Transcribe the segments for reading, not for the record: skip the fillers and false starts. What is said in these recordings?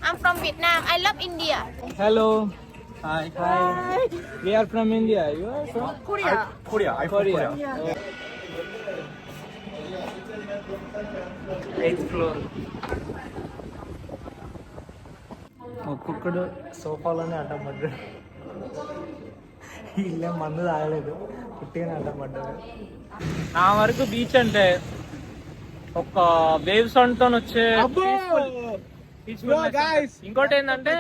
I'm from Vietnam. I love India. Hello. Hi. Hi. We are from India. You are from Korea. Korea. I'm from Korea. Korea. 8th floor. ఒక్కొక్కడు సోఫాలోనే అడ్డం పడ్డాడు. ఇల్లే మందు తాగలేదు, పుట్టిగానే అడ్డం పడ్డాడు. నా వరకు బీచ్ అంటే ఒక వేవ్ సౌండ్ తో వచ్చే ఇంకోటి ఏంటంటే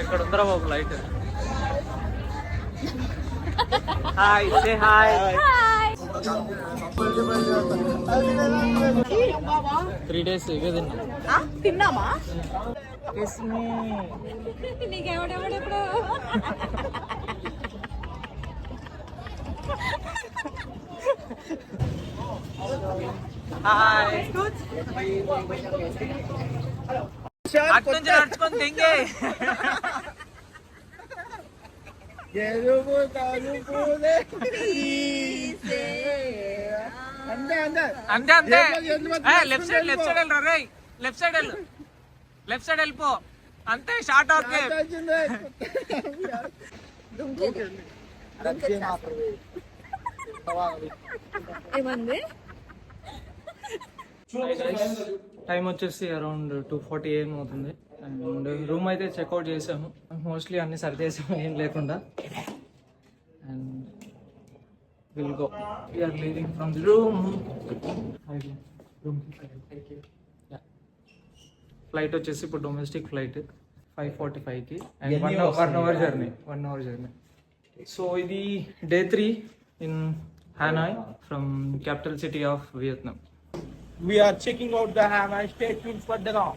ఇక్కడ ఉందరా బాబు light. Hi, say hi. 3 days ఇవే తిన్నా. తిన్నామా? నీకెవడెవడెప్పుడు హాయ్. అటు నుంచి నడుచుకొని తింగే. అంతే అంతే. లెఫ్ట్ సైడ్ వెళ్ళరా రే. లెఫ్ట్ సైడ్ వెళ్ళిపో అంతే. Short okay. ఏమంది? టైం వచ్చేసి అరౌండ్ 2:40 AM అవుతుంది. అండ్ రూమ్ అయితే చెక్అవుట్ చేసాము. మోస్ట్లీ అన్ని సరిచేసాము ఏం లేకుండా. And will go. We are leaving from the room. Flight వచ్చేసి ఇప్పుడు డొమెస్టిక్ ఫ్లైట్ 5:45కి. And 1 hour journey. సో ఇది day 3 in Hanoi from capital city of Vietnam. We are checking out the Hanoi State Film for the now.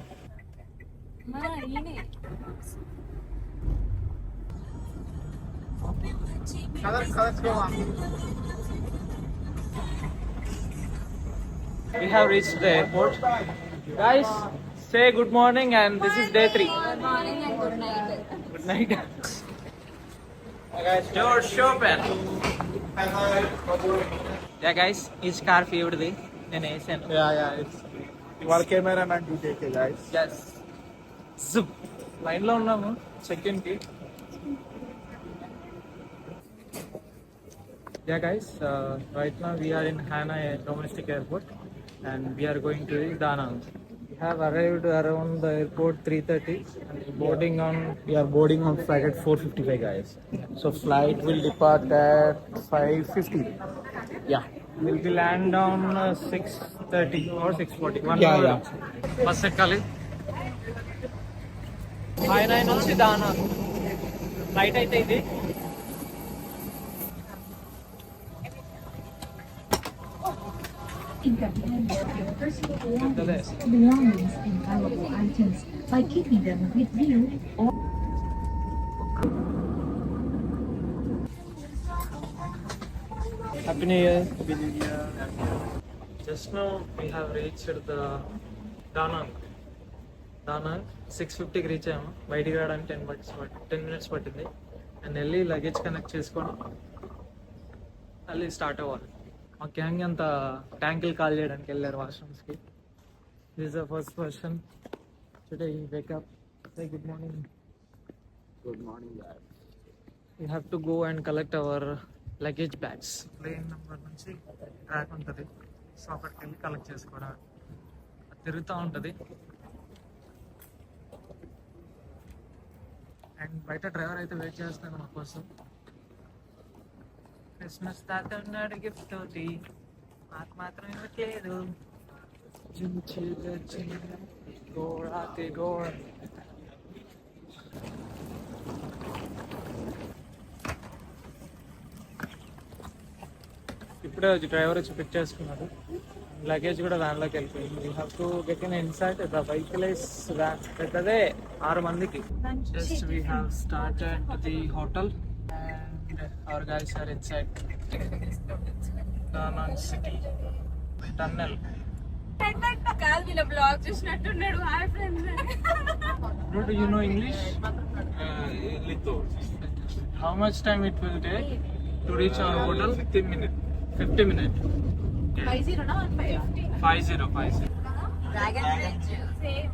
We have reached the airport. Guys, say good morning and this is day 3. Good morning and good night. Good night. Guys, doors open. Yeah guys, ఈ scarf ఇవిడిది నేను వేసాను. Yeah. It's our cameraman to take it, guys. Yes. Zoom. Line లో ఉన్నాము check-in కి. Yeah guys, right now we are in Hanoi domestic airport and we are going to Da Nang. We have arrived around the airport 3:30 and boarding on. We are boarding on flight at 4:55, guys. So flight will depart at 5:50. Yeah. Will be land on 6:30 or 6:40. 1 hour. Yeah. Bus ఎక్కాలి. Hanoi నుంచి Da Nang flight అయితే ఇది. Independence of your personal belongings and valuable items by keeping them with you or Happy New Year. Just now we have reached the Da Nang. 6:50కి reach అయ్యాము. బయటికి రావడానికి 10 minutes పట్టింది. And వెళ్ళి luggage connect చేసుకొని మళ్ళీ స్టార్ట్ అవ్వాలి. మా గ్యాంగ్ అంతా ట్యాంకులు కాల్ చేయడానికి వెళ్ళారు వాష్రూమ్స్కి. This the first person today wake up. Say good morning. Good morning, guys. We have to go and collect our luggage bags. Plane number నుంచి ట్రాక్ ఉంటుంది, సో అక్కడికి వెళ్ళి కలెక్ట్ చేసుకోవడం. అది తిరుగుతూ ఉంటుంది. అండ్ బయట డ్రైవర్ అయితే వెయిట్ చేస్తాను మా కోసం. క్రిస్మస్ తాత ఉన్నాడు గిఫ్ట్ తోటి, మాకు మాత్రం ఇవ్వట్లేదు. ఇప్పుడే వచ్చి డ్రైవర్ వచ్చి పిక్ చేసుకున్నాడు. లగేజ్ కూడా వ్యాన్లోకి వెళ్ళిపోయింది. You have to get in inside the vehicle is van. పెద్దదే 6 మందికి. Just we have started the hotel and our guys are inside Da Nang city tunnel. కాదు వీళ్ళ బ్లాగ్ చూసినట్టున్నాడు. Hi friends. Do you know English? Little. How much time it will take? to reach our hotel 50 minutes. 50 minutes. 50 ना 50 50. Dragon bridge same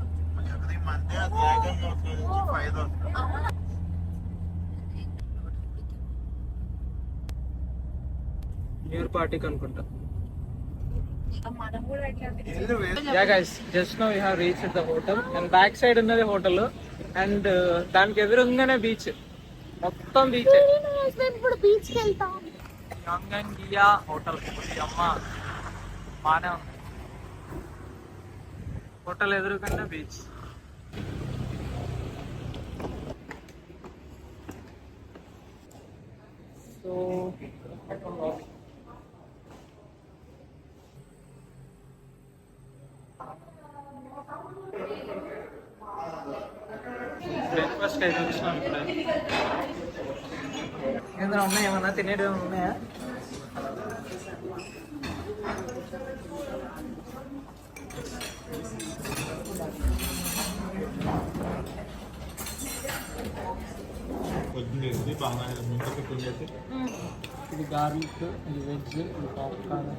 new year పార్టీకి అనుకుంటా. మనం కూడా అట్లాంటి Yeah guys, just now we have reached the hotel and back side ఉన్నది hotel and దానికి ఎదురుగానే beach, మొత్తం బీచ్. ఇప్పుడు బీచ్ కి వెళ్తాం. యంగంగియా హోటల్ అమ్మ బానే ఉంది. హోటల్ ఎదురుగానే బీచ్. సో బ్రేక్ఫాస్ట్ అయితే వచ్చినాం ఇప్పుడే. ఏదైనా ఉన్నాయా, ఏమన్నా తినేటివి ఉన్నాయా? ఇది గార్లిక్, ఇది వెజ్, ఇది పాప్కార్న్.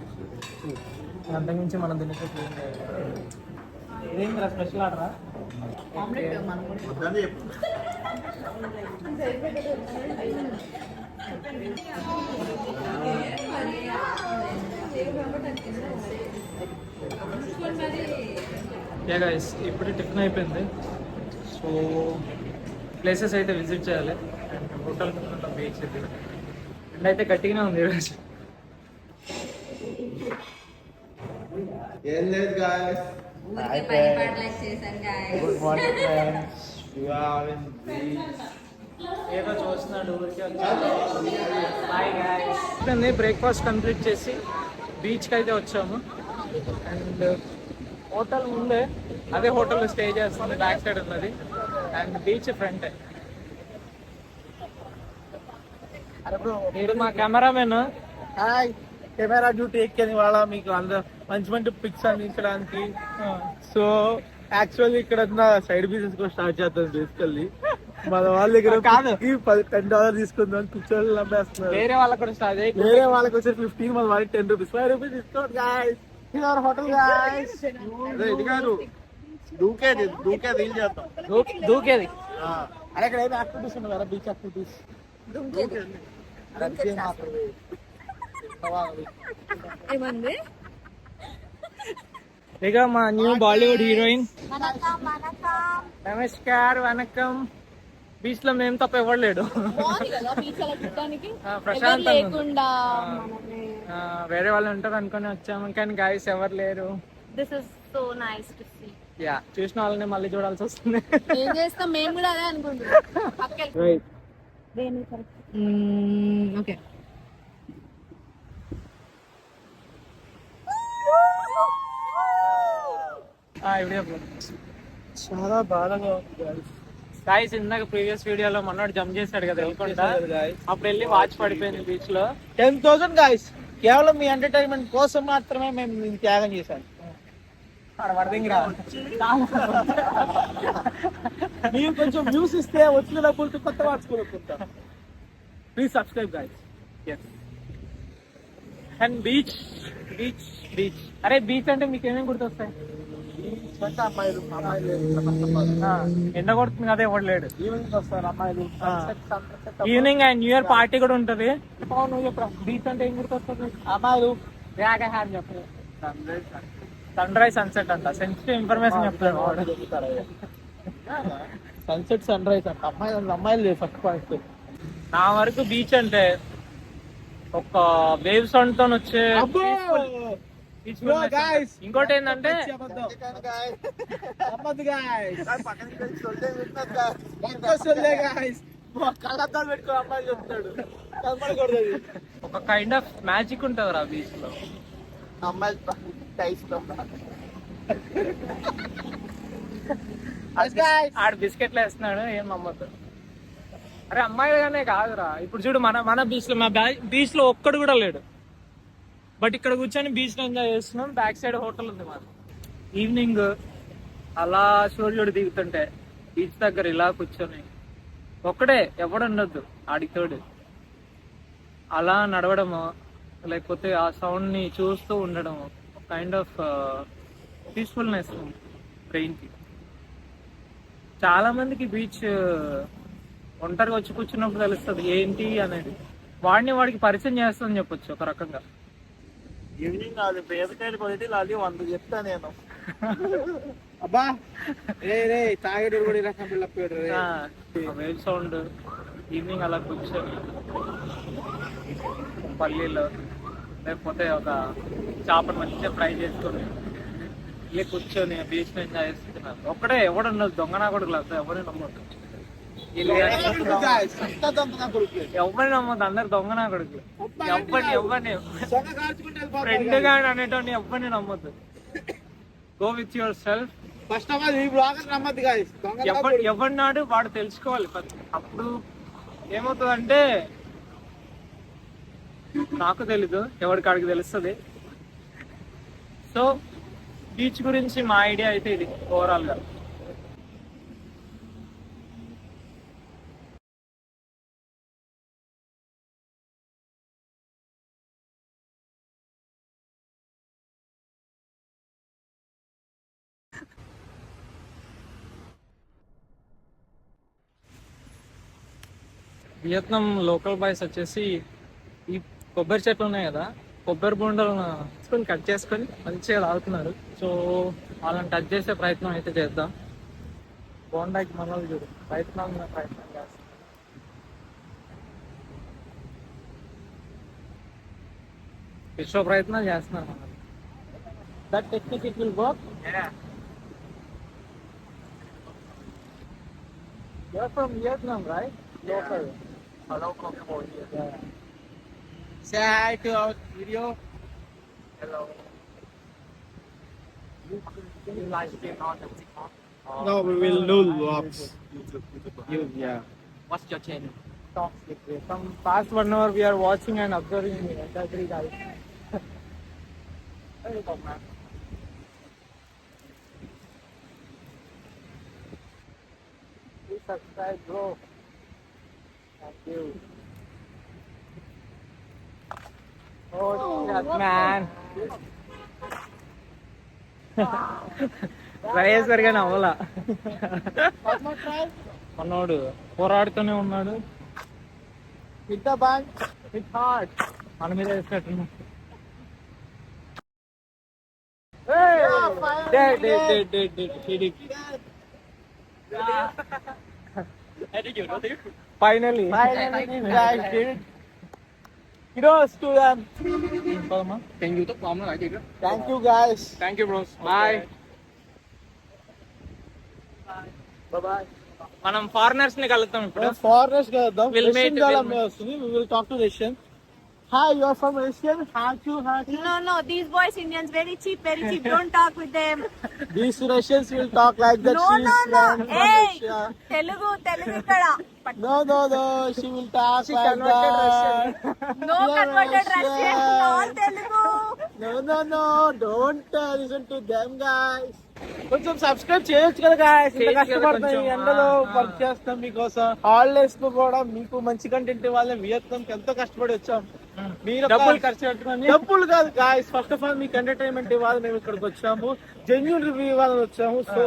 అంతకుమించి మనం తినేటప్పుడు ఇదేంద్రా స్పెషల్ ఆర్డరా? యా గైస్, ఇప్పుడు టిఫిన్ అయిపోయింది. సో ప్లేసెస్ అయితే విజిట్ చేయాలి అండ్ హోటల్ బీచ్ అండ్ అయితే గట్టిగానే ఉంది ఈరోజు. ఏం లేదు guys. ఊరికే పని పాటలకు చేశాను guys. Good morning friends. We are in beach. ఏదో చూస్తున్నాడు ఊరికే హాయ్ గైస్. బ్రేక్ఫాస్ట్ కంప్లీట్ చేసి బీచ్కి అయితే వచ్చాము అండ్ హోటల్ ముందే, అదే హోటల్లో స్టే చేస్తుంది, బ్యాక్ సైడ్ ఉన్నది అండ్ బీచ్ ఫ్రంట్. మీరు మా కెమెరామెన్. హాయ్, కెమెరా డ్యూటీ ఎక్కేది వాళ్ళ మీకు అందరు మంచి మంచి పిక్స్ అందించడానికి. సో యాక్చువల్లీ ఇక్కడ సైడ్ బిజినెస్ కూడా స్టార్ట్ చేద్దాం బేసికల్లీ. మన వాళ్ళ దగ్గర కాదు. $10 తీసుకుందాం, కూర్చొని నమ్మేస్తున్నారు. వేరే వాళ్ళకి కూడా స్టార్ట్ అయ్యి వేరే వాళ్ళకి వచ్చి 15, మన వాళ్ళకి ₹10, ₹5 డిస్కౌంట్ guys. ఇది our hotel guys. అదే ఇది కాదు, దూకేది ఇది చేద్దాం. దూకేది. అరే ఇక్కడ ఏదో యాక్టివిటీస్ ఉన్నాయి కదా, బీచ్ యాక్టివిటీస్. ఏమంది ఇక మా న్యూ బాలీవుడ్ హీరోయిన్. నమస్కార్, వనకం. బీచ్ లో మేము తప్ప ఎవరు లేడు. ప్రశాంతంగా లేకుండా వేరే వాళ్ళు ఉంటారు అనుకుని వచ్చాము, కానీ గాయస్ ఎవరు లేరు. This is so nice to see. Yeah, చూసిన వాళ్ళని మళ్ళీ చూడాల్సి వస్తుంది. ఏం చేస్తాం, మేము కూడా అదే అనుకుంటున్నాం. రైట్. ఓకే. చాలా బాధగా ఉంది guys. గాయస్, ఇందాక ప్రీవియస్ వీడియోలో మనోడు జంప్ చేశాడు కదా వెళ్ళకుండా, అప్పుడు వెళ్ళి వాచ్ పడిపోయింది బీచ్ లో. 10,000 guys. కేవలం మీ ఎంటర్టైన్మెంట్ కోసం మాత్రమే మేము దీన్ని త్యాగం చేశాం. మీరు కొంచెం వ్యూస్ ఇస్తే వచ్చిన డబ్బులతో కొత్త వాచ్ కొనుక్కుంటాం. Please subscribe guys. And beach beach beach అరే బీచ్ అంటే మీకు ఏమేమి గుర్తొస్తాయి? అమ్మాయిలు ఎండ కొడుతుంది కదా, ఎవడు లేడు. ఈవినింగ్ వస్తారు అమ్మాయిలు. Evening and new year party కూడా ఉంటది. నువ్వు చెప్పరా, బీచ్ అంటే ఏం గుర్తొస్తుంది? అమ్మాయిలు చెప్పు. సన్ రైజ్ సన్సెట్ అంట, సెన్సిటివ్ ఇన్ఫర్మేషన్ చెప్తాడు. సన్సెట్ సన్ రైజ్ అంట. అమ్మాయిలు లేదు ఫస్ట్ పాయింట్. నా వరకు బీచ్ అంటే ఒక వేవ్ సౌండ్ తో వచ్చే ఇంకోటి ఏంటంటే కళ్ళద్దాలు పెట్టుకో అమ్మాయి చెప్తాడు. ఒక కైండ్ ఆఫ్ మ్యాజిక్ ఉంటుంది రా బీచ్ లో. అమ్మాయి ఆడు బిస్కెట్లు వేస్తున్నాడు, ఏం నమ్మద్దు. అరే అమ్మాయిగానే కాదురా, ఇప్పుడు చూడు మన బీచ్ లో, మా బీచ్ లో ఒక్కడు కూడా లేడు. బట్ ఇక్కడ కూర్చొని బీచ్ లో ఎంజాయ్ చేస్తున్నాం. బ్యాక్ సైడ్ హోటల్ ఉంది మాది. ఈవినింగ్ అలా సూర్యుడు దిగుతుంటే బీచ్ దగ్గర ఇలా కూర్చొని ఒక్కడే, ఎవడు ఉండొద్దు ఆడికి తోడు. అలా నడవడము, లేకపోతే ఆ సౌండ్ ని చూస్తూ ఉండడము కైండ్ ఆఫ్ పీస్ఫుల్నెస్ బ్రెయిన్ కి. చాలా మందికి బీచ్ ఒంటరిగా వచ్చి కూర్చున్నప్పుడు తెలుస్తుంది ఏంటి అనేది. వాడికి పరిచయం చేస్తుందని చెప్పొచ్చు ఒక రకంగా. ఈవినింగ్ అది పేదకాయలు కొట్టి అది 100 చెప్తా నేను. అబ్బా రే రే తాగేడు కూడా ఇలా కంపెనీ వేవ్ సౌండ్, ఈవినింగ్ అలా కూర్చొని పల్లీలో లేకపోతే ఒక చేపను మంచిగా ఫ్రై చేసుకొని వెళ్ళి కూర్చొని బీచ్ ని ఎంజాయ్ చేస్తున్నారు. ఒక్కడే ఎవడు ఉండదు, దొంగనా కొడుకులు అసలు ఎవరిని నమ్మద్దు. ఎవరిని నమ్మద్దు, అందరు దొంగనా కొడుకులు. ఎవరిని ఫ్రెండ్ గాని అనేటోని ఎవరిని నమ్మద్దు. Go with your self. First of all ఈ బ్లాగర్ నమ్మద్దు గాయ్స్. ఎవరినాడు వాడు తెలుసుకోవాలి. అప్పుడు ఏమవుతుందంటే నాకు తెలీదు, ఎవరికాడికి తెలుస్తుంది. సో బీచ్ గురించి మా ఐడియా అయితే ఇది ఓవరాల్ గా. వియత్నాం లోకల్ బాయ్స్ వచ్చేసి ఈ కొబ్బరి చెట్లు ఉన్నాయి కదా, కొబ్బరి బొండలను కట్ చేసుకొని మంచిగా తాగుతున్నారు. సో వాళ్ళని టచ్ చేసే ప్రయత్నం అయితే చేద్దాం. బోండాకి మనల్ని చూడు ప్రయత్నం చేస్తాం. విశ్వ ప్రయత్నం చేస్తున్నారు మనం. That technique it will work. You're from Vietnam, right? Local. Hello, Cambodia. Say hi to our video. Hello. You like it on the TikTok? No, we will do vlogs. Yeah. What's your channel? Talks with you. From past 1 hour we are watching and observing the three guys. Very good, man. Please subscribe, bro. Thank you. Oh, shit, man. Try చేశారు కానీ అవ్వలా. మనోడు పోరాడుతూనే ఉన్నాడు. Hit the bank. It's hard. మన మీద వేసినట్టు. Finally. Finally, guys did it. Kudos to them. Thank you, guys. Thank you, bros. Bye. Bye bye. మనం foreigners ని కలుద్దాం ఇప్పుడు. Foreigners కలుద్దాం. We'll meet, Russian we'll వాళ్ళ వస్తుంది. We will talk to Russian. Hi, you are from Russian? Thank you. No, these boys Indians very cheap. Don't talk with them. These Russians will talk like that. No. From Hey, Russia. Telugu ఇక్కడ. No. She will talk She like converted that. No You are converted Russian, all Telugu. No. Don't listen to them, guys. కొంచెం subscribe చేయొచ్చు కదా guys. ఇంత చేయొచ్చు కదా కష్టపడతాం ఈ కొంచెం. ఎండలో వర్క్ చేస్తాం మీకోసం. హాలిడేస్ లో కూడా మీకు మంచి కంటెంట్ ఇవ్వాలి. వియత్నాం కి ఎంతో కష్టపడి వచ్చాం. మీరు డబ్బులు ఖర్చు పెట్టుకొని డబ్బులు కాదు గాయస్, ఫస్ట్ ఆఫ్ ఆల్ మీకు ఎంటర్టైన్మెంట్ ఇవ్వాలి. మేము ఇక్కడికి వచ్చాము, జెన్యూన్ రివ్యూ ఇవ్వాలని వచ్చాము. సో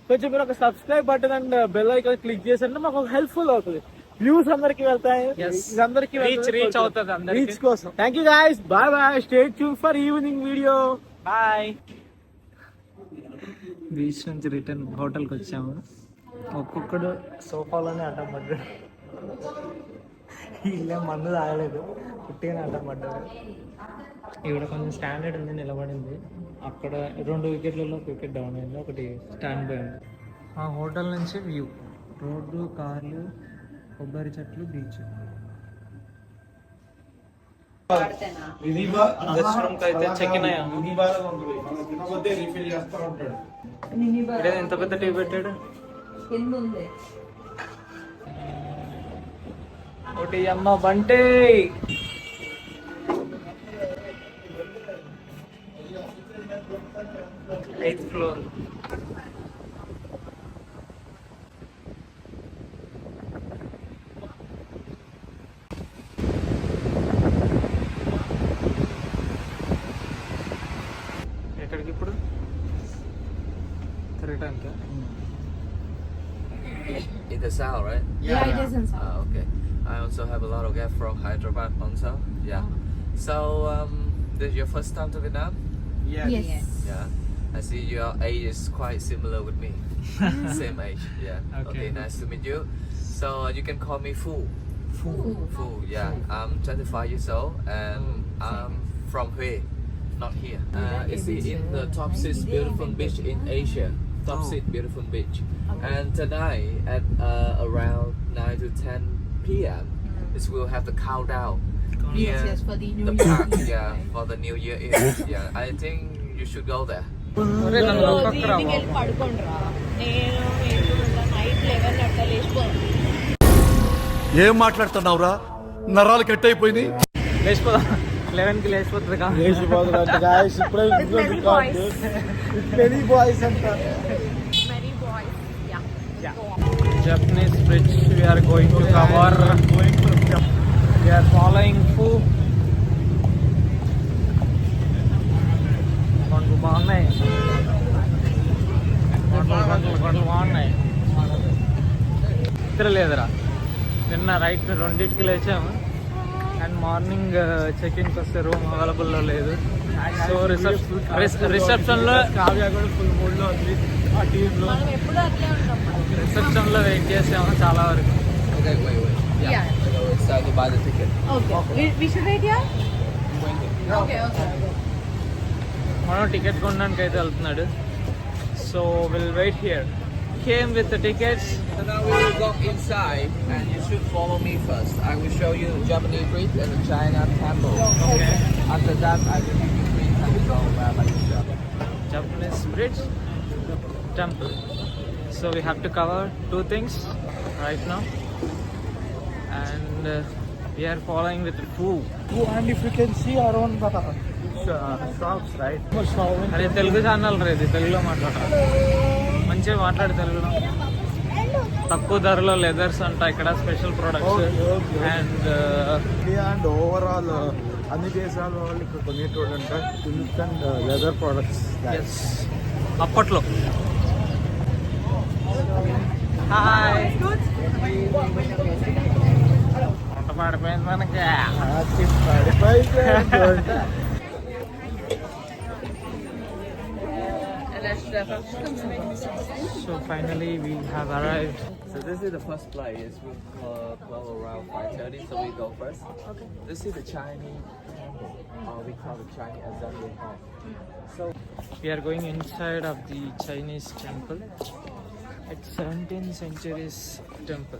కొంచెం మీరు ఒక subscribe button and bell icon click చేసంటే మాకు హెల్ప్ఫుల్ అవుతుంది. వ్యూస్ అందరికి వెళ్తాయి, Yes. అందరికి రీచ్ అవుతుంది అందరికి. రీచ్ కోసం. Thank you guys. Bye. Stay tune for evening video. Bye. Beach నుంచి రిటర్న్ హోటల్కి వచ్చాము. ఒక్కొక్కడు సోఫాలోనే అడ్డం పడ్డాడు. ఇల్లే మందు తాగలేదు, పుట్టిగానే అడ్డం పడ్డాడు. ఇక్కడ కొంచెం స్టాండర్డ్ ఉంది, నిలబడింది. అక్కడ 2 వికెట్లలో వికెట్ డౌన్ అయింది, ఒకటి స్టాండ్ బై ఉంది. ఆ హోటల్ నుంచి వ్యూ, రోడ్డు, కార్లు, కొబ్బరి చెట్లు, బీచ్. గెస్ట్ రూమ్ కి అయితే చెక్ ఇన్ అయ్యాము. ఇదే ఎంత పెద్ద టీవీ పెట్టాడు. ఒకటి అమ్మ బంటే. 8th floor. Pesao, right? Yeah, it is in South. Okay. I also have a lot of guests from Hyderabad also. Yeah. So, this is your first time to Vietnam? Yes. Yeah. I see your age is quite similar with me. Same age. Yeah. Okay. Nice to meet you. So you can call me Fu. Fu. Yeah. I'm 25 years old and I'm from Hue, not here. It's in the top 6 beautiful beach in Asia. Top 6 beautiful beach. And tonight at around 9 to 10 p.m. This will have the countdown. Yes, for the New The Year. park, yeah, for the New Year Eve. Yeah, I think you should go there. ఒరే, నన్ను లోపలికి రా వెళ్ళి బాబు. పడుకోండిరా నేను night 11 అట్లా లేచిపోయాను. ఏం మాట్లాడుతున్నావురా నరాలు కట్ అయిపోయింది లేచిపోదా 11కి లేచిపోతుంది కా లేచిపోతుందంట guys. ఇప్పుడే ఇంట్లో many record. With many boys అంట. Many boys. Yeah. Japanese bridge we are going to cover. We are following Fu. కొండలు బాగున్నాయి, కొండలు బాగున్నాయి. నిద్ర లేదురా, నిన్న రైట్ 2కి లేచాము అండ్ మార్నింగ్ చెక్-ఇన్కి వస్తే రూమ్ అవైలబుల్లో లేదు. సో రిసెప్షన్లో కావ్య కూడా ఫుల్ మూడ్లో ఉంది ఆ టీంలో. మనం ఎప్పుడు అట్లే ఉంటాం. రిసెప్షన్లో వెయిట్ చేసాము చాలా వరకు. Okay, wait. Yeah. So it's time to buy the ticket. Okay. We should wait here? Okay. మనం టికెట్ కొనడానికి అయితే వెళ్తున్నాడు. So will wait here. Came with the tickets. So now we will go inside and you should follow me first. I will show you the Japanese bridge and the China temple. Okay. After that, I will give you free time to go by yourself. Japanese bridge, temple. So we have to cover 2 things right now. And we are following with Fu. And if you can see around the shops, right? అరే Telugu channel రేది, తెలుగులో మాట్లాడాలి. మంచిగా మాట్లాడు తెలుగులో. తక్కువ ధరలో leathers అంట ఇక్కడ, special products. And and overall అన్ని దేశాల వాళ్ళు ఇక్కడ కొనేటోళ్ళు అంట సిల్క్ అండ్ లెదర్ ప్రొడక్ట్స్. అప్పట్లో హాయ్ వంట పడిపోయింది మనకి. So finally we have arrived. So this is the first flight. It's close around 5:30. So we go first. Okay. This is the Chinese temple. We call it Chinese Assembly Hall. So We are going inside of the Chinese temple. It's 17th century's temple.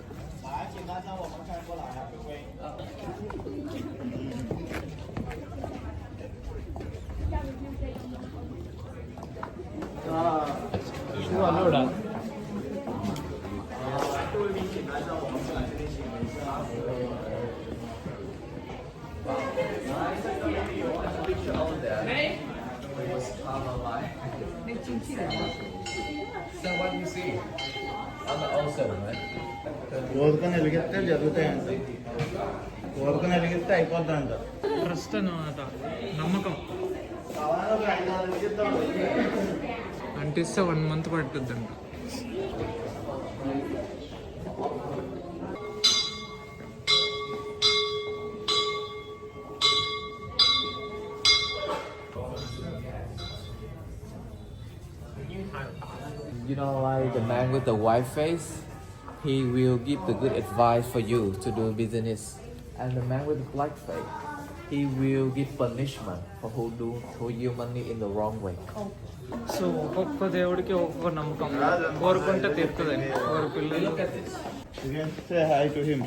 So what do you see? On the ocean, right? కోరుకొని వెలిగిస్తే జరుగుతాయంట, కోరుకొని వెలిగిస్తే అయిపోద్దంట. Trust అన్నమాట, నమ్మకం. అంటిస్తే 1 month పట్టుద్దంట. You know, like the man with the white face, he will give the good advice for you to do business. And the man with the black face, he will give punishment for who you money in the wrong way. So ఒక్కొక్క దేవుడికి ఒక్కొక్క నమ్మకం, కోరుకుంటే తీరుతుందని. కోరు పిల్లలు. Look at this. You can say hi to him.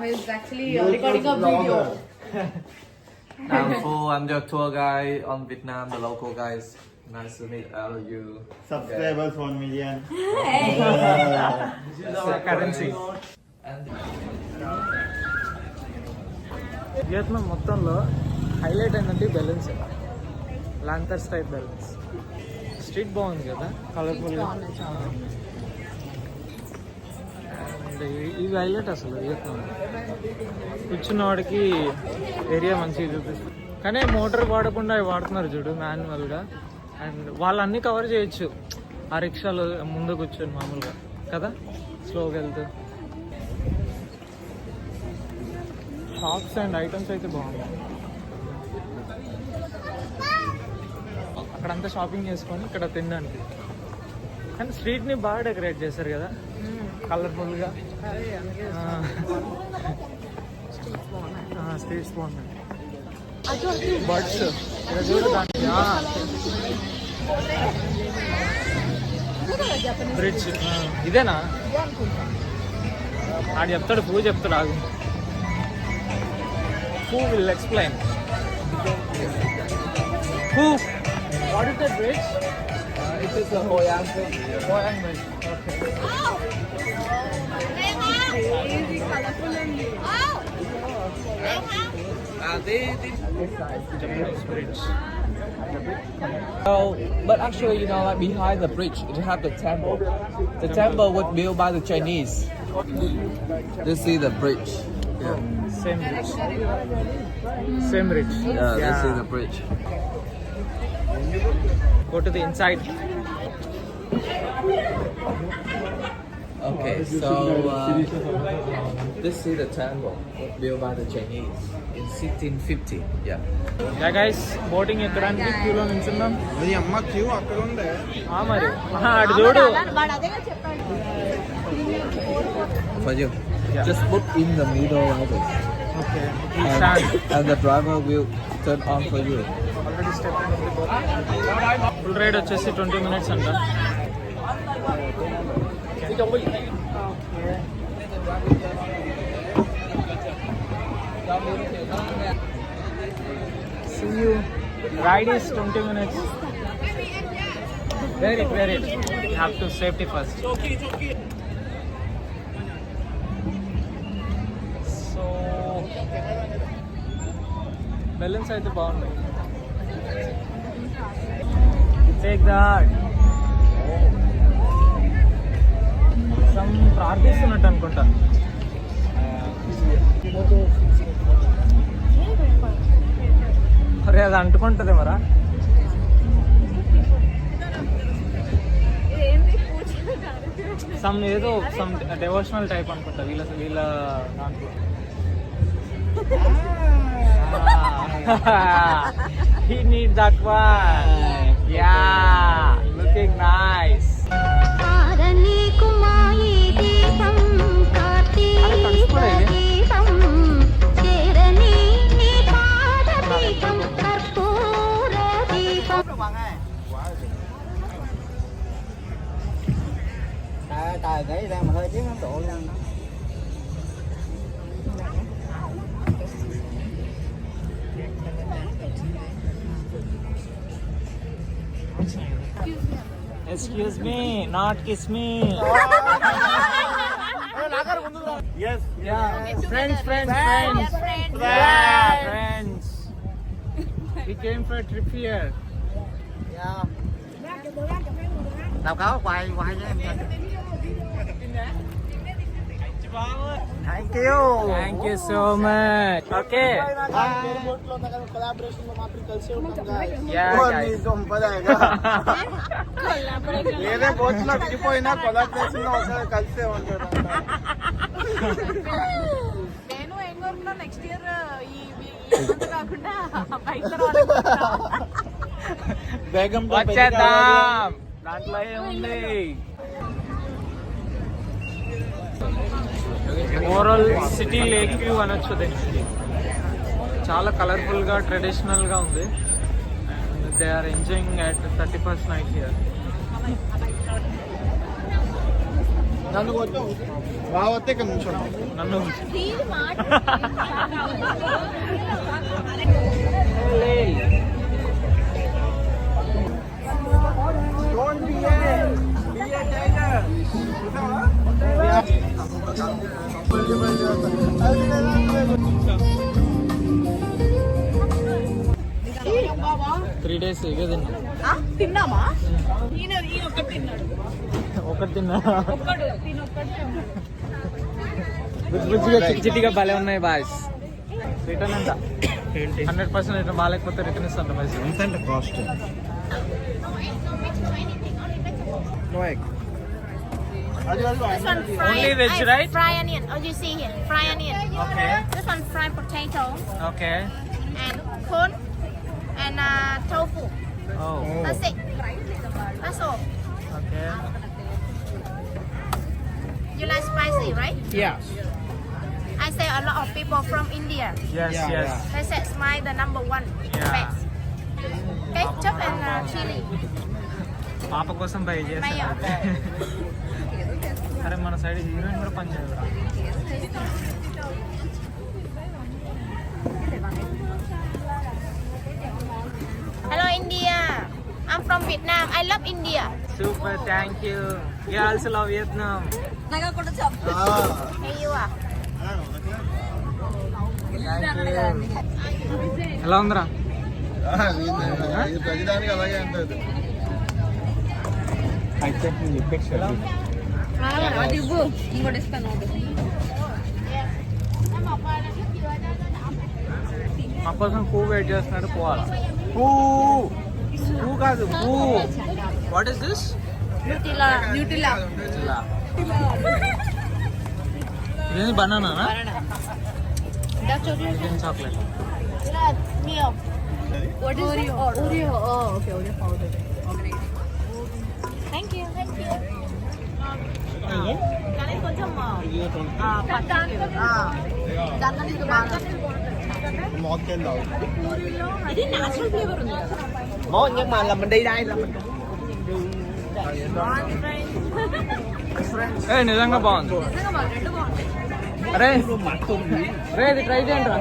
He's actually recording a video. I'm Fu. I'm the tour guide on Vietnam, the local guys. Nice to meet all of you. Subscribers 1 million. Currency. Vietnam మొత్తంలో highlight ఏంటంటే balloons, lanterns type balloons. Street బాగుంది కదా, కలర్ఫుల్గా. And ఇవి highlight అసలు Vietnam. కూర్చున్న వాడికి area మంచిగా చూపిస్తుంది. కానీ మోటార్ వాడకుండా అవి వాడుతున్నారు చూడు, మాన్యువల్గా. అండ్ వాళ్ళు అన్నీ కవర్ చేయొచ్చు ఆ రిక్షాలు ముందు కూర్చొని మామూలుగా కదా. స్లోగా వెళ్తూ. షాప్స్ అండ్ ఐటమ్స్ అయితే బాగున్నాయి. అక్కడంతా షాపింగ్ చేసుకొని ఇక్కడ తినడానికి. కానీ స్ట్రీట్ని బాగా డెకరేట్ చేశారు కదా, కలర్ఫుల్గా. స్ట్రీట్స్ బాగున్నాయి. బర్డ్స్ ఇక్కడ చూడడానికి. బ్రిడ్జ్ ఇదేనా? ఆడు చెప్తాడు, పూ చెప్తాడు. ఆగు, పూ విల్ ఎక్స్ప్లెయిన్. పూ, what is the bridge? It is a Hoyang Bridge. Hoyang Bridge. Okay. Japanese bridge. So, but actually, you know, like behind the bridge, it have the temple. The temple was built by the Chinese. You see the bridge. Yeah. Same bridge. Same bridge. Yeah, this is the bridge. Go to the inside. Okay, so this is the temple built by the Chinese in 1650. Yeah. Yeah guys, boating ఎక్కడానికి క్యూలో నిల్చున్నాం. మరి అటు చూడు. వాడు అదేగా చెప్పాడు. For you, Yeah. just put in the middle of it, Okay. Stand. and the driver will turn on for you. Already stepped in the boat. Full ride వచ్చేసి 20 minutes అంట. See you. Ride is 20 minutes. Wear it, wear it. You have to safety first. So, balloons అయితే బాగున్నాయి. Take that. Some ప్రార్థిస్తున్నట్టు అనుకుంటా. అరే అది అంటుకుంటుంది మరా. Some ఏదో some devotional type అనుకుంటా వీళ్ళ దాంట్లో. He needs that one. Yeah, looking nice. Tài cái đang mà hơi chiếc nó độ lên. Excuse me, not kiss me. Yes. Yeah, friends. Friends. Yeah, friends. We came for a trip here. Yeah. Tao có quay với em. Thank you. Thank you so much. Okay. బోట్లో collaboration లో మాత్రం కలిసి ఉంటాం guys. Yeah, guys. ఏదే boat లో విడిపోయినా collaboration లో ఒకసారి కలిసే ఉంటాడు. నేను ఎంగూరులో నెక్స్ట్ ఇయర్ ఈ కాకుండా బయట బేగం వచ్చేద్దాం. దాంట్లో ఏముంది? ఓవరాల్ సిటీ లేక్ వ్యూ అనొచ్చు. చాలా కలర్ఫుల్గా ట్రెడిషనల్గా ఉంది. They are enjoying at 31st night here. నన్ను కొట్టు బావతే ఇక్కడ నుంచోండి. నన్ను Don't be a tiger. 3 days ఇవే తిన్నా. తిన్నామా? ఈయన ఒకటి తిన్నాడు. ఒకటి తిన్నా. బుజ్జిగా చిట్టిగా భలే ఉన్నాయి బాయ్స్. రిటర్న్ ఎంత? 100% రిటర్న్ బాగాలేకపోతే రిటర్న్ ఇస్తాను పైసలు. ఎంత అంటే cost? No egg. This one fried. Only veg, right? Fried onion. Oh, you see here, fried onion. Okay. This one fried potato Okay. and corn and tofu. Oh. That's it. That's all. Okay. You like spicy, right? Yeah. I say a lot of people from India. Yes, Yeah, yes. They say smile the number one Yeah. best. Ketchup and chili. పాప కోసం by Mayo. చేస్తాను. అరే మన side heroine కూడా పనిచేయదు. Hello India. I'm from Vietnam. I love India. Super, thank you. You also love Vietnam. Hey you are. ఎలా ఉందిరా? ప్రతిదానికి అలాగే ఉంటుంది. ఇంకోటి ఇస్తాను. మా కోసం పూ వెయిట్ చేస్తున్నాడు. పోవాలా? పూ కాదు పూ. What is this? న్యూటిలా ఇదేంటి banana? Chocolate. Meal. What is Oreo? Oreo. Oh, okay. Oreo powder. Thank you. Thank you. Kalian కొంచెం దాంట్లో ఇది బాగా ఇది నేచురల్ ఫ్లేవర్ ఉంది. Ngon nhưng mà là mình đi đây là mình ఏ నిజంగా బాగుంది. అరే రే ఇది ట్రై చేయండి రా.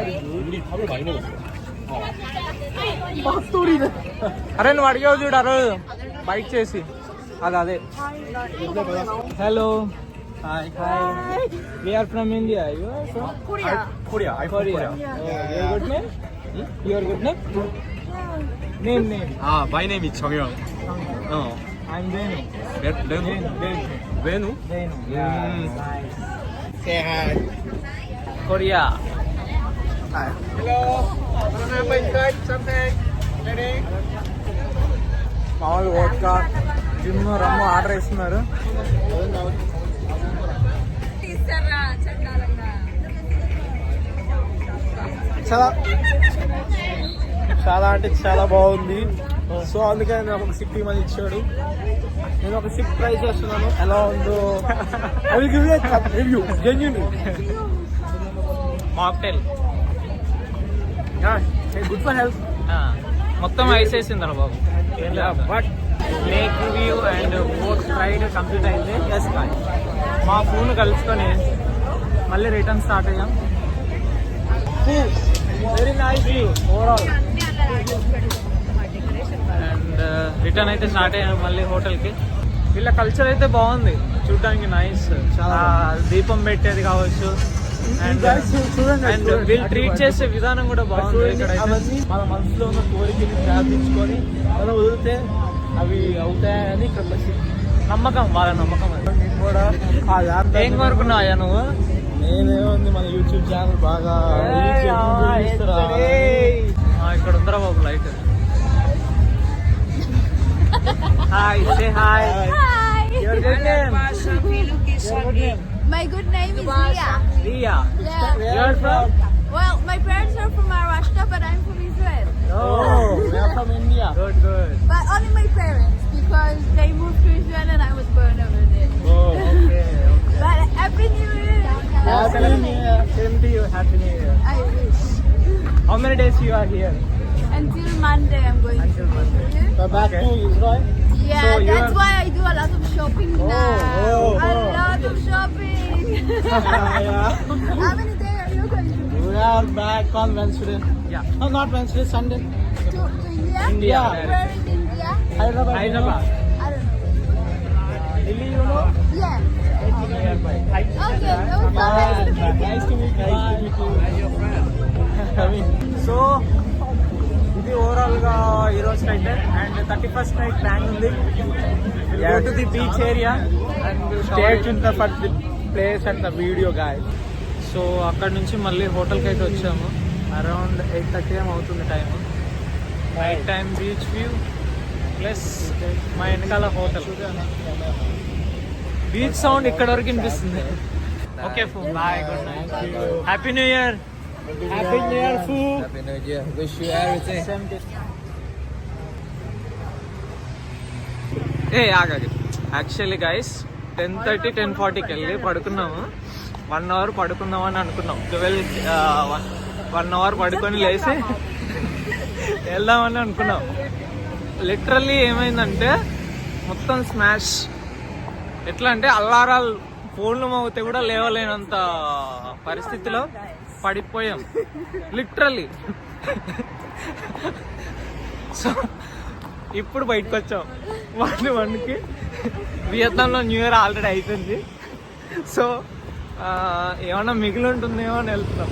అరే నువ్వు అడిగావు చూడు ఆ రోజు బైక్ చేసి అదే. Hello hi hi. We are from India. You are from Korea. I'm from Korea. Your good name? Your good name? Name. my name is 정영. I'm Venu. Venu? Venu. Yeah. Nice. Say hi. Korea. Hello. Wanna make something? Ready? మామూలు vodka gym రమ్ము order ఇస్తున్నారు. తీస్తారా చండాలంగా. చాలా అంటే చాలా బాగుంది. So అందుకని నాకు ఒక సిప్ ఇమని ఇచ్చాడు. నేను ఒక సిప్ ట్రై చేస్తున్నాను ఎలా ఉందో. I will give you a review genuine. Mocktail good for health. మొత్తం ఐస్ వేసిందరా బాబు. But lake review and boat ride complete అయింది. ఎస్ కానీ మా ఫోన్ కలుసుకొని మళ్ళీ రిటర్న్ స్టార్ట్ అయ్యాం. Very nice view overall. And return అయితే స్టార్ట్ అయ్యాం మళ్ళీ హోటల్కి. వీళ్ళ కల్చర్ అయితే బాగుంది చూడడానికి. నైస్. చాలా దీపం పెట్టేది కావచ్చు. అండ్ వీళ్ళు ట్రీట్ చేసే విధానం కూడా బాగుంది. ఇక్కడ అవన్నీ మన మనసులో ఉన్న కోరికని ప్రార్థించుకొని మనం వదిలితే అవి అవుతాయని ఇక్కడ నమ్మకం, వాళ్ళ నమ్మకం అది. నేను కూడా ఆ యాప్ ఏం కోరుకున్నావా నువ్వు? నేనేముంది మన యూట్యూబ్ ఛానల్ బాగా ఇక్కడ ఉందరా బాబు light. Hi say hi. Your good name? My good name is Ria. Ria. Yeah. Your from? Well, my parents are from Maharashtra, but I'm from Israel. From India. Good good. But only my parents, because they moved to Israel and I was born over there. But Happy New Year! Same to you. Happy New Year. I wish. How many days you are here? Until Monday, I'm going Until to Monday. be here. Back to Israel. Yeah, So you that's are- why I do a lot of shopping now. A lot of shopping. How many days are you going to We are back on Wednesday. Yeah. No, not Wednesday, Sunday. to India? India. Where in India? Hyderabad. Hyderabad. I don't know. Delhi, you know? Yeah. Nearby. Okay, it was so nice to meet you. Nice to meet you. So ఇది overall గా ఈ రోజు అయితే. And 31st night plan ఉంది. Go to the beach area and Stay tuned for the place and the video, guys. So అక్కడ నుంచి మళ్ళీ హోటల్కి అయితే వచ్చాము. అరౌండ్ 8:30 ఏం అవుతుంది time. Night time beach view plus మా వెనకాల హోటల్. బీచ్ సౌండ్ ఇక్కడ వరకు వినిపిస్తుంది. ఓకే ఫూ, bye, good night, happy new year. Happy new year ఫూ. Happy New Year. Wish you everything. ఏ ఆగాలి. యాక్చువల్లీ గైస్ 10:30 10:40కి వెళ్ళి పడుకున్నాము. 1 అవర్ పడుకుందామని అనుకున్నాం. 1 అవర్ పడుకొని లేచి వెళ్దామని అనుకున్నాం. లిటరల్లీ ఏమైందంటే మొత్తం స్మాష్. ఎట్లా అంటే అల్లారాలు ఫోన్లు మోగితే కూడా లేవలేనంత పరిస్థితిలో పడిపోయాం లిటరల్లీ. సో ఇప్పుడు బయటకు వచ్చాం. 1కి వియత్నాంలో న్యూ ఇయర్ ఆల్రెడీ అయిపోయింది. సో ఏమన్నా మిగిలి ఉంటుందేమో అని వెళ్తున్నాం.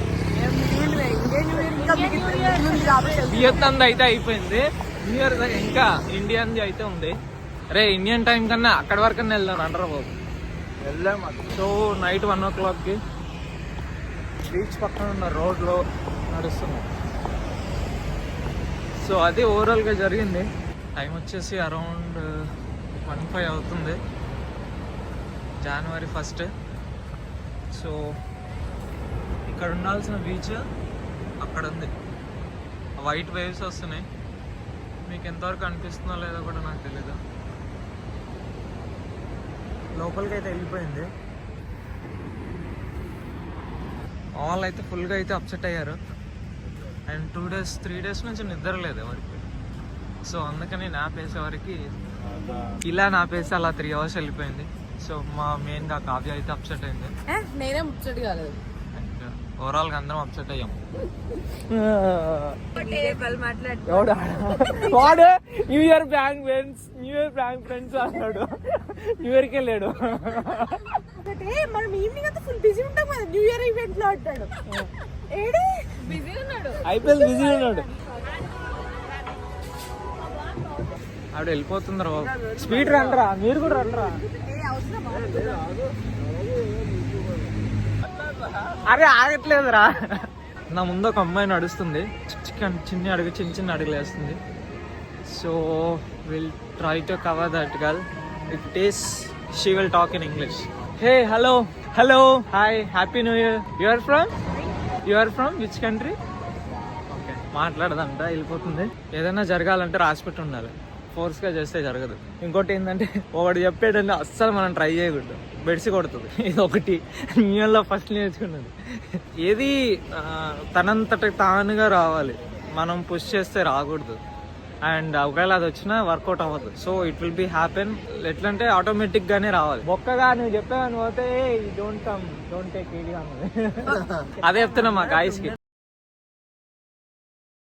వియత్నాంది అయితే అయిపోయింది. న్యూ ఇయర్ ఇంకా ఇండియన్ది అయితే ఉంది. రే ఇండియన్ టైం కన్నా అక్కడి వరకు వెళ్దాం అంటారా బాబు. వెళ్దాం. సో నైట్ 1 o'clockకి బీచ్ పక్కన ఉన్న రోడ్లో నడుస్తున్నాం. సో అది ఓవరాల్గా జరిగింది. టైం వచ్చేసి అరౌండ్ 1:05 అవుతుంది. January 1st. సో ఇక్కడ ఉండాల్సిన బీచ్ అక్కడ ఉంది. వైట్ వేవ్స్ వస్తున్నాయి. మీకు ఎంతవరకు అనిపిస్తుందో లేదో కూడా నాకు తెలీదు. లోపలికి అయితే వెళ్ళిపోయింది. ఆల్ అయితే ఫుల్గా అయితే అప్సెట్ అయ్యారు. అండ్ 2 days 3 days నుంచి నిద్ర లేదు ఎవరికి. సో అందుకని నాపేసేవారికి ఇలా నాపేసి అలా 3 hours వెళ్ళిపోయింది. సో మా మెయిన్గా కావ్య అయితే అప్సెట్ అయింది. నేనే ముచ్చట కాలేదు. అండ్ ఓవరాల్గా అందరం అప్సెట్ అయ్యాం. వాడు న్యూ ఇయర్ ఫ్రెండ్స్ అన్నాడు. న్యూ ఇయర్కి వెళ్ళాడు. మనం ఈవినింగ్ అంతా ఫుల్ బిజీ ఉంటాం కదా న్యూ ఇయర్ ఈవెంట్ లో అంటాడు. బిజీ ఉన్నాడు. అయిపోయింది, బిజీ ఉన్నాడు. ఆవిడ వెళ్ళిపోతుందిరా బాబు. స్పీడ్ రండ్రా, మీరు కూడా రండ్రా. అరే ఆగట్లేదురా. నా ముందు ఒక అమ్మాయి నడుస్తుంది. చిన్న అడుగులు వేస్తుంది. So will try to cover that girl. If it is she will talk in English. Hey hello hi happy new year. You are from which country? Okay మాట్లాడదంట, వెళ్ళిపోతుంది. ఏదైనా జరగాలంటే రాసిపెట్టి ఉండాలి. ఫోర్స్గా చేస్తే జరగదు. ఇంకోటి ఏంటంటే ఒకటి చెప్పేటంటే అస్సలు మనం ట్రై చేయకూడదు. బెడ్సి కొడుతుంది. ఇది ఒకటి న్యూ ఇయర్లో ఫస్ట్ నేర్చుకున్నది. ఏది తనంతట తానుగా రావాలి. మనం పుష్ చేస్తే రాకూడదు. అండ్ ఒకవేళ అది వచ్చినా వర్కౌట్ అవ్వదు. So it will be happen. ఎట్లంటే ఆటోమేటిక్ గానే రావాలి. ఒక్కగా నువ్వు చెప్పావని పోతే డోంట్ టేక్ ఈజీ అన్నది. అదే చెప్తున్నా మా గాయస్కి.